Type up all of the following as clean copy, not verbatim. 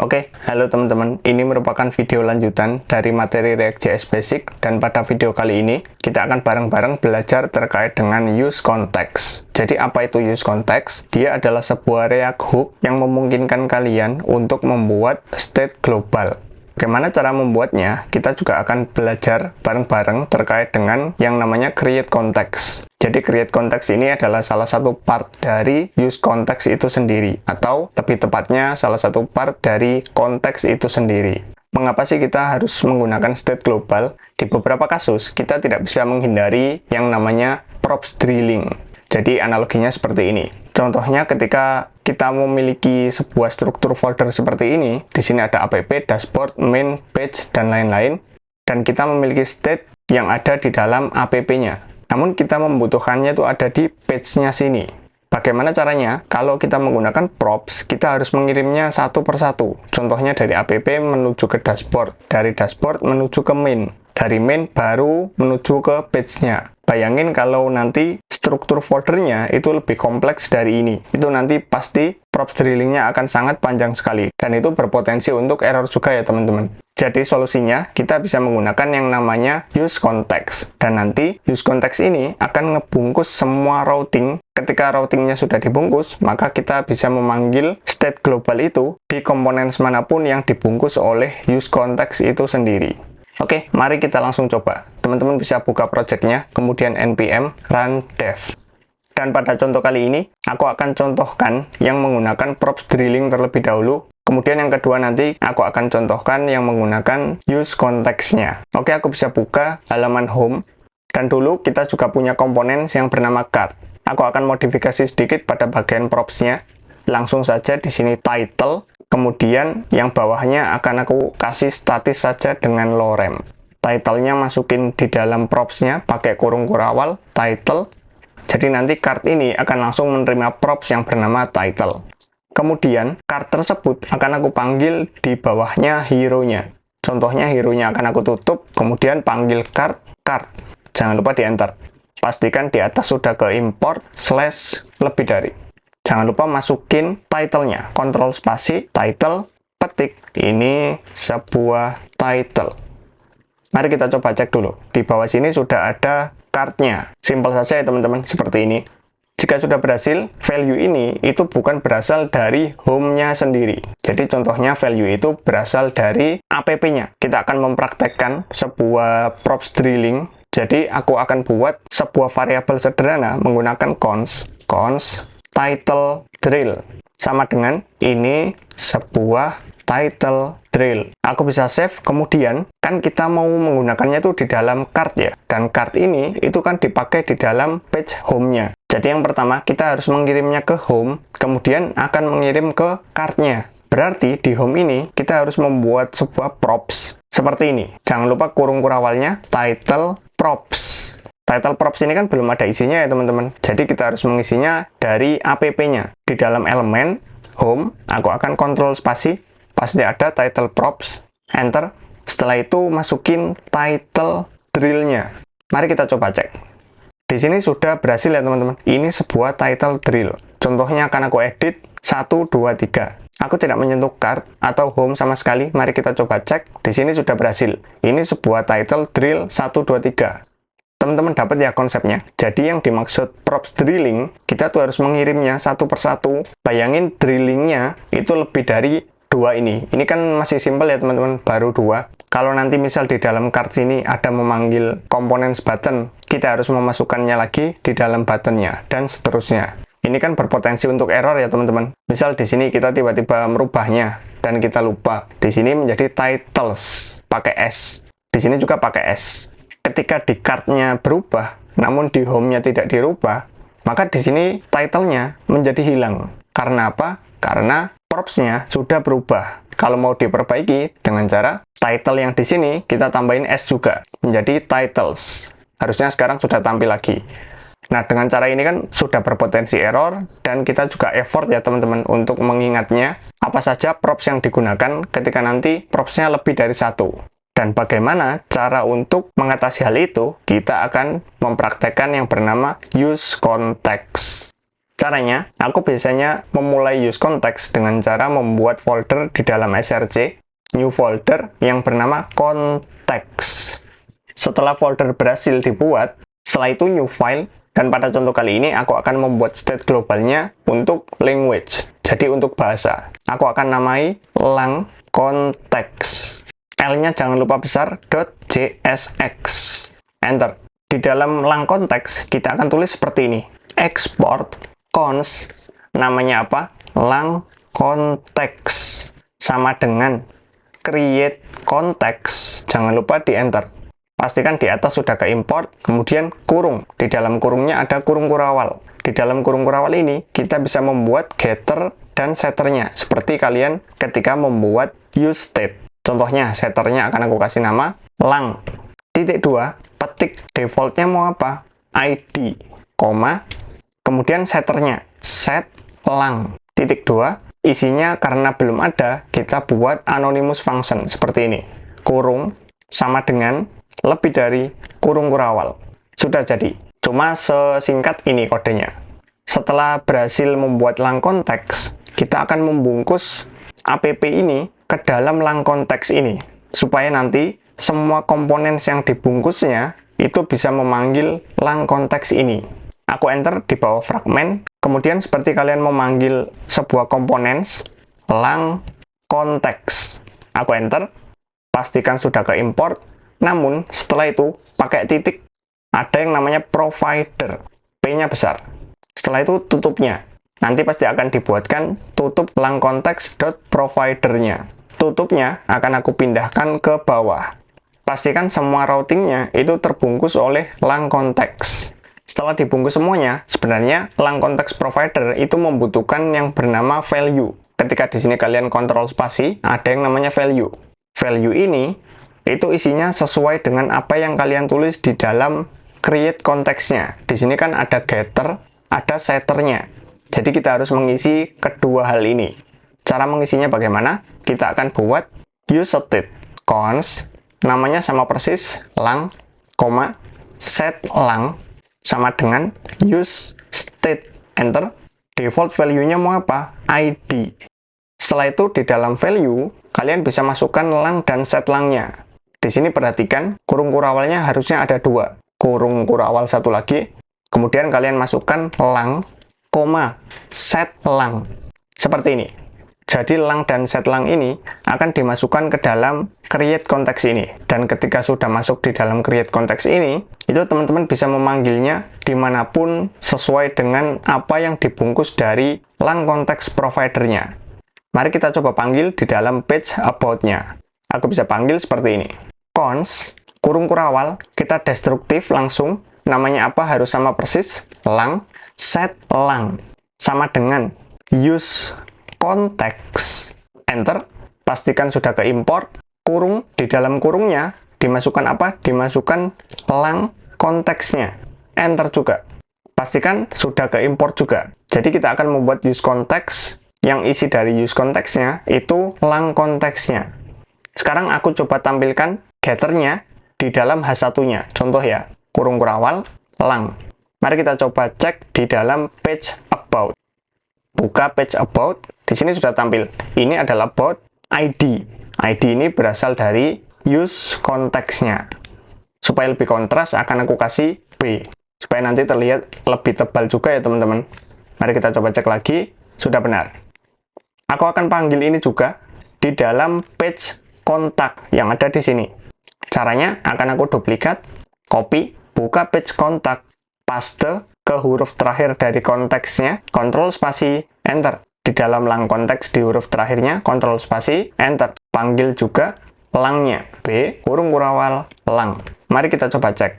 Oke, halo teman-teman. Ini merupakan video lanjutan dari materi React.js Basic, dan pada video kali ini kita akan bareng-bareng belajar terkait dengan use context. Jadi apa itu use context? Dia adalah sebuah React hook yang memungkinkan kalian untuk membuat state global. Bagaimana cara membuatnya? Kita juga akan belajar bareng-bareng terkait dengan yang namanya create context. Jadi create context ini adalah salah satu part dari use context itu sendiri, atau lebih tepatnya salah satu part dari konteks itu sendiri. Mengapa sih kita harus menggunakan state global? Di beberapa kasus kita tidak bisa menghindari yang namanya props drilling. Jadi analoginya seperti ini. Contohnya ketika kita memiliki sebuah struktur folder seperti ini, di sini ada app, dashboard, main, page, dan lain-lain, dan kita memiliki state yang ada di dalam app-nya. Namun kita membutuhkannya itu ada di page-nya sini. Bagaimana caranya? Kalau kita menggunakan props, kita harus mengirimnya satu persatu. Contohnya dari app menuju ke dashboard, dari dashboard menuju ke main, dari main baru menuju ke page-nya. Bayangin kalau nanti struktur foldernya itu lebih kompleks dari ini. Itu nanti pasti props drillingnya akan sangat panjang sekali. Dan itu berpotensi untuk error juga ya teman-teman. Jadi solusinya kita bisa menggunakan yang namanya use context. Dan nanti use context ini akan ngebungkus semua routing. Ketika routingnya sudah dibungkus, maka kita bisa memanggil state global itu di komponen manapun yang dibungkus oleh use context itu sendiri. Oke, mari kita langsung coba. Teman-teman bisa buka projectnya, kemudian npm run dev. Dan pada contoh kali ini, aku akan contohkan yang menggunakan props drilling terlebih dahulu. Kemudian yang kedua nanti, aku akan contohkan yang menggunakan use context-nya. Oke, aku bisa buka halaman home. Dan dulu kita juga punya komponen yang bernama card. Aku akan modifikasi sedikit pada bagian props-nya. Langsung saja di sini title. Kemudian yang bawahnya akan aku kasih statis saja dengan lorem. Title-nya masukin di dalam props-nya pakai kurung kurawal, title. Jadi nanti card ini akan langsung menerima props yang bernama title. Kemudian card tersebut akan aku panggil di bawahnya hero-nya. Contohnya hero-nya akan aku tutup, kemudian panggil card. Jangan lupa di enter. Pastikan di atas sudah ke import / lebih dari. Jangan lupa masukin title-nya, kontrol spasi, title, petik, ini sebuah title. Mari kita coba cek dulu. Di bawah sini sudah ada card-nya. Simpel saja ya teman-teman, seperti ini. Jika sudah berhasil, value ini itu bukan berasal dari home-nya sendiri. Jadi contohnya value itu berasal dari app-nya. Kita akan mempraktekkan sebuah props drilling. Jadi aku akan buat sebuah variabel sederhana menggunakan const title drill, sama dengan ini sebuah title drill. Aku bisa save, kemudian kan kita mau menggunakannya itu di dalam card ya, dan card ini itu kan dipakai di dalam page home-nya. Jadi yang pertama kita harus mengirimnya ke home, kemudian akan mengirim ke card-nya. Berarti di home ini kita harus membuat sebuah props seperti ini. Jangan lupa kurung kurawalnya title props. Title props ini kan belum ada isinya ya teman-teman. Jadi kita harus mengisinya dari app-nya. Di dalam elemen home, aku akan kontrol spasi, pasti ada title props, enter. Setelah itu masukin title drill-nya. Mari kita coba cek. Di sini sudah berhasil ya teman-teman. Ini sebuah title drill. Contohnya akan aku edit 1, 2, 3. Aku tidak menyentuh card atau home sama sekali. Mari kita coba cek. Di sini sudah berhasil. Ini sebuah title drill 1, 2, 3. Teman-teman dapat ya konsepnya. Jadi yang dimaksud props drilling, kita tuh harus mengirimnya satu persatu. Bayangin drillingnya itu lebih dari 2 ini. Ini kan masih simpel ya teman-teman, baru 2. Kalau nanti misal di dalam card sini ada memanggil komponen button, kita harus memasukkannya lagi di dalam buttonnya, dan seterusnya. Ini kan berpotensi untuk error ya teman-teman. Misal di sini kita tiba-tiba merubahnya, dan kita lupa. Di sini menjadi titles, pakai S. Di sini juga pakai S. Ketika di card-nya berubah, namun di home-nya tidak dirubah, maka di sini title-nya menjadi hilang. Karena apa? Karena props-nya sudah berubah. Kalau mau diperbaiki dengan cara title yang di sini kita tambahin S juga, menjadi titles. Harusnya sekarang sudah tampil lagi. Nah, dengan cara ini kan sudah berpotensi error, dan kita juga effort ya teman-teman untuk mengingatnya apa saja props yang digunakan ketika nanti props-nya lebih dari 1. Dan bagaimana cara untuk mengatasi hal itu, kita akan mempraktekkan yang bernama use context. Caranya, aku biasanya memulai use context dengan cara membuat folder di dalam src, new folder yang bernama context. Setelah folder berhasil dibuat, setelah itu new file, dan pada contoh kali ini aku akan membuat state globalnya untuk language, jadi untuk bahasa. Aku akan namai lang context. L-nya jangan lupa besar, .jsx. Enter. Di dalam lang context, kita akan tulis seperti ini. Export const, namanya apa? Lang context. Sama dengan create context. Jangan lupa di enter. Pastikan di atas sudah ke import, kemudian kurung. Di dalam kurungnya ada kurung kurawal. Di dalam kurung kurawal ini, kita bisa membuat getter dan setternya. Seperti kalian ketika membuat use state. Contohnya, setternya akan aku kasih nama lang. Titik 2, petik defaultnya mau apa? ID, koma, kemudian setternya, set lang. Titik 2, isinya karena belum ada, kita buat anonymous function seperti ini. Kurung sama dengan lebih dari kurung kurawal. Sudah jadi. Cuma sesingkat ini kodenya. Setelah berhasil membuat lang konteks, kita akan membungkus app ini ke dalam lang konteks ini. Supaya nanti semua komponen yang dibungkusnya itu bisa memanggil lang konteks ini. Aku enter di bawah fragment. Kemudian seperti kalian memanggil sebuah komponen, lang konteks. Aku enter. Pastikan sudah ke import. Namun, setelah itu, pakai titik, ada yang namanya provider. P-nya besar. Setelah itu, tutupnya. Nanti pasti akan dibuatkan tutup lang konteks.providernya. Tutupnya akan aku pindahkan ke bawah. Pastikan semua routingnya itu terbungkus oleh lang konteks. Setelah dibungkus semuanya, sebenarnya lang konteks provider itu membutuhkan yang bernama value. Ketika di sini kalian kontrol spasi, ada yang namanya value. Value ini itu isinya sesuai dengan apa yang kalian tulis di dalam create konteksnya. Di sini kan ada getter, ada setternya. Jadi kita harus mengisi kedua hal ini. Cara mengisinya bagaimana? Kita akan buat use state const, namanya sama persis lang, set lang sama dengan use state. Enter. Default value-nya mau apa? ID. Setelah itu di dalam value kalian bisa masukkan lang dan set langnya. Di sini perhatikan, kurung kurawalnya harusnya ada 2. Kurung kurawal satu lagi, kemudian kalian masukkan lang, set lang. Seperti ini. Jadi lang dan set lang ini akan dimasukkan ke dalam create konteks ini. Dan ketika sudah masuk di dalam create konteks ini, itu teman-teman bisa memanggilnya dimanapun sesuai dengan apa yang dibungkus dari lang konteks providernya. Mari kita coba panggil di dalam page about-nya. Aku bisa panggil seperti ini. Const, kurung kurawal, kita destruktif langsung. Namanya apa harus sama persis. Lang, set lang. Sama dengan use context. Enter. Pastikan sudah ke import. Kurung, di dalam kurungnya dimasukkan apa? Dimasukkan lang konteksnya. Enter juga. Pastikan sudah ke import juga. Jadi kita akan membuat use context. Yang isi dari use konteksnya itu lang konteksnya. Sekarang aku coba tampilkan getternya di dalam H1-nya. Contoh ya, kurung kurawal, lang. Mari kita coba cek di dalam page about. Buka page about. Di sini sudah tampil. Ini adalah about ID. ID ini berasal dari use konteksnya. Supaya lebih kontras, akan aku kasih B. Supaya nanti terlihat lebih tebal juga ya teman-teman. Mari kita coba cek lagi. Sudah benar. Aku akan panggil ini juga di dalam page kontak yang ada di sini. Caranya akan aku duplikat, copy, buka page kontak, paste ke huruf terakhir dari konteksnya, kontrol spasi, enter. Di dalam lang konteks di huruf terakhirnya, kontrol spasi, enter. Panggil juga langnya, B, kurung kurawal, lang. Mari kita coba cek.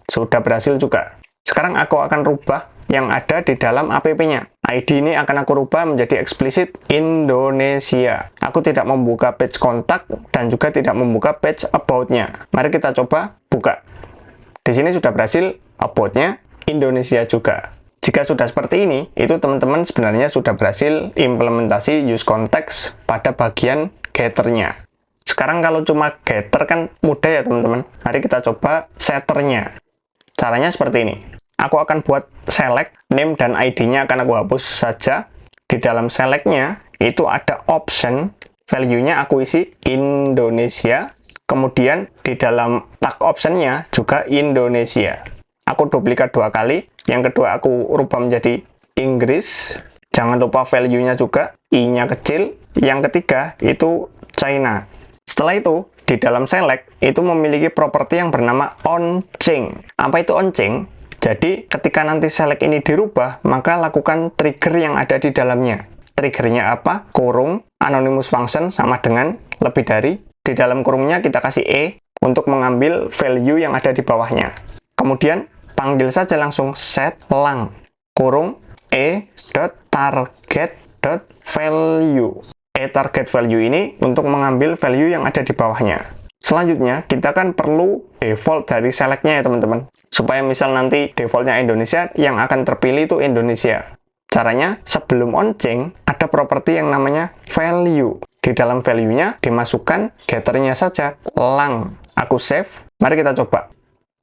Sudah berhasil juga. Sekarang aku akan rubah yang ada di dalam app-nya. ID ini akan aku rubah menjadi eksplisit Indonesia. Aku tidak membuka page kontak dan juga tidak membuka page about-nya. Mari kita coba buka. Di sini sudah berhasil about-nya Indonesia juga. Jika sudah seperti ini, itu teman-teman sebenarnya sudah berhasil implementasi use context pada bagian getter-nya. Sekarang kalau cuma getter kan mudah ya teman-teman. Mari kita coba setternya. Caranya seperti ini. aku akan buat select, name dan ID-nya akan aku hapus saja. Di dalam select-nya itu ada option, value-nya aku isi Indonesia. Kemudian di dalam tag option-nya juga Indonesia. Aku duplikat 2 kali. Yang kedua aku rubah menjadi Inggris. Jangan lupa value-nya juga, I-nya kecil. Yang ketiga itu China. Setelah itu, di dalam select itu memiliki properti yang bernama onChange. Apa itu onChange? Jadi, ketika nanti select ini dirubah, maka lakukan trigger yang ada di dalamnya. Triggernya apa? Kurung, anonymous function sama dengan lebih dari. Di dalam kurungnya kita kasih E untuk mengambil value yang ada di bawahnya. Kemudian, panggil saja langsung set lang, kurung, e.target.value. Target value ini untuk mengambil value yang ada di bawahnya. Selanjutnya, kita kan perlu default dari select-nya ya teman-teman. Supaya misal nanti defaultnya Indonesia, yang akan terpilih itu Indonesia. Caranya, sebelum onChange, ada properti yang namanya value. Di dalam value-nya, dimasukkan getternya saja, lang. Aku save, mari kita coba.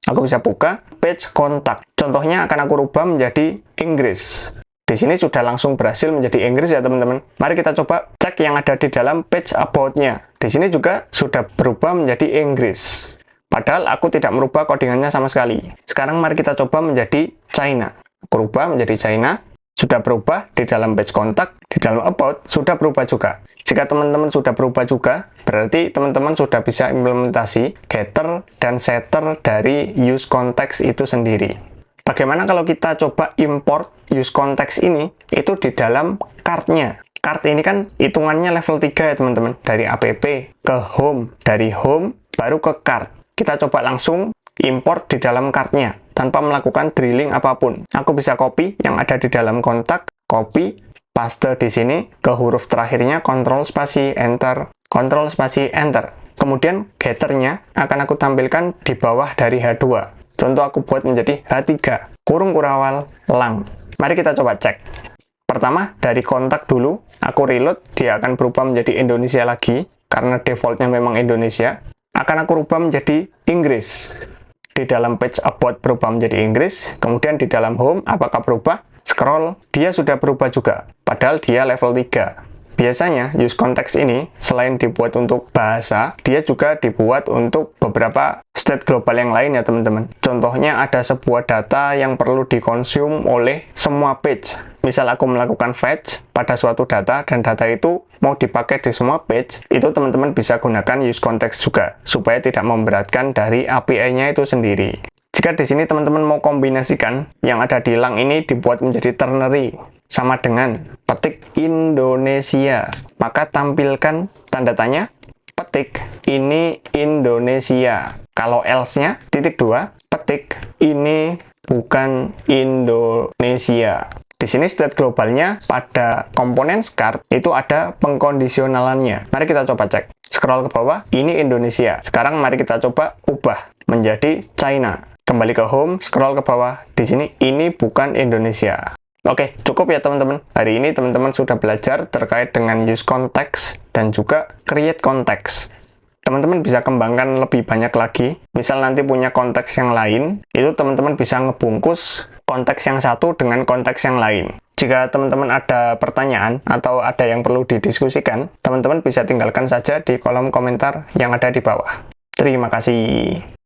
Aku bisa buka page kontak. Contohnya akan aku rubah menjadi Inggris. Di sini sudah langsung berhasil menjadi Inggris ya teman-teman. Mari kita coba cek yang ada di dalam page about-nya. Di sini juga sudah berubah menjadi Inggris. Padahal aku tidak merubah codingannya sama sekali. Sekarang mari kita coba menjadi China. Aku rubah menjadi China. Sudah berubah di dalam page kontak, di dalam about sudah berubah juga. Jika teman-teman sudah berubah juga, berarti teman-teman sudah bisa implementasi getter dan setter dari use context itu sendiri. Bagaimana kalau kita coba import use context ini, itu di dalam card-nya. Card ini kan hitungannya level 3 ya teman-teman. Dari app ke home, dari home baru ke card. Kita coba langsung import di dalam card-nya, tanpa melakukan drilling apapun. Aku bisa copy yang ada di dalam kontak, copy, paste di sini, ke huruf terakhirnya, Ctrl spasi Enter, Ctrl spasi Enter. Kemudian getternya akan aku tampilkan di bawah dari H2. Contoh aku buat menjadi H3, kurung kurawal, lang. Mari kita coba cek. Pertama, dari kontak dulu, aku reload, dia akan berubah menjadi Indonesia lagi, karena defaultnya memang Indonesia. Akan aku rubah menjadi Inggris. Di dalam page about berubah menjadi Inggris, kemudian di dalam home, apakah berubah? Scroll, dia sudah berubah juga, padahal dia level 3. Biasanya, use context ini, selain dibuat untuk bahasa, dia juga dibuat untuk beberapa state global yang lain ya teman-teman. Contohnya ada sebuah data yang perlu dikonsum oleh semua page. Misal aku melakukan fetch pada suatu data, dan data itu mau dipakai di semua page, itu teman-teman bisa gunakan use context juga, supaya tidak memberatkan dari API-nya itu sendiri. Jika di sini teman-teman mau kombinasikan, yang ada di lang ini dibuat menjadi ternary, sama dengan petik Indonesia, maka tampilkan tanda tanya, petik ini Indonesia. Kalau else-nya, titik 2, petik ini bukan Indonesia. Di sini state globalnya pada komponen card itu ada pengkondisionalannya. Mari kita coba cek. Scroll ke bawah, ini Indonesia. Sekarang mari kita coba ubah menjadi China. Kembali ke home, scroll ke bawah. Di sini ini bukan Indonesia. Oke, cukup ya teman-teman. Hari ini teman-teman sudah belajar terkait dengan use context dan juga create context. Teman-teman bisa kembangkan lebih banyak lagi. Misal nanti punya konteks yang lain, itu teman-teman bisa ngebungkus konteks yang satu dengan konteks yang lain. Jika teman-teman ada pertanyaan atau ada yang perlu didiskusikan, teman-teman bisa tinggalkan saja di kolom komentar yang ada di bawah. Terima kasih.